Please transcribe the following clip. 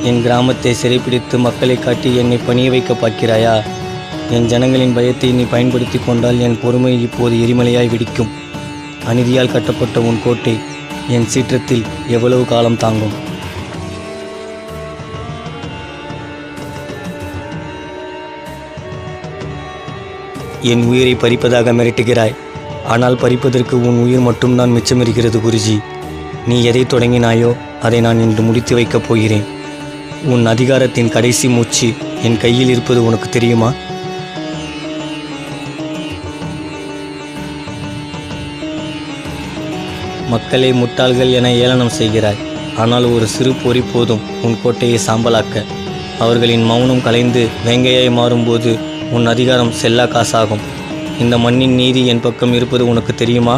என் கிராமத்தை சிறைப்பிடித்து மக்களை காட்டி என்னை பணிய வைக்க பார்க்கிறாயா? என் ஜனங்களின் பயத்தை நீ பயன்படுத்தி கொண்டால் என் பொறுமை இப்போது எரிமலையாய் வெடிக்கும். அநீதியால் கட்டப்பட்ட உன் கோட்டை என் சீற்றத்தில் எவ்வளவு காலம் தாங்கும்? என் உயிரை பறிப்பதாக மிரட்டுகிறாய். ஆனால் பறிப்பதற்கு உன் உயிர் மட்டும்தான் மிச்சமிருக்கிறது குருஜி. நீ எதை தொடங்கினாயோ அதை நான் இன்று முடித்து வைக்கப் போகிறேன். உன் அதிகாரத்தின் கடைசி மூச்சு என் கையில் இருப்பது உனக்கு தெரியுமா? மக்களை முட்டாள்கள் என ஏளனம் செய்கிறாய். ஆனால் ஒரு சிறு பொறி போதும் உன் கோட்டையை சாம்பலாக்க. அவர்களின் மௌனம் கலைந்து வேங்கையாய் மாறும்போது உன் அதிகாரம் செல்லா காசாகும். இந்த மண்ணின் நீதி என் பக்கம் இருப்பது உனக்கு தெரியுமா?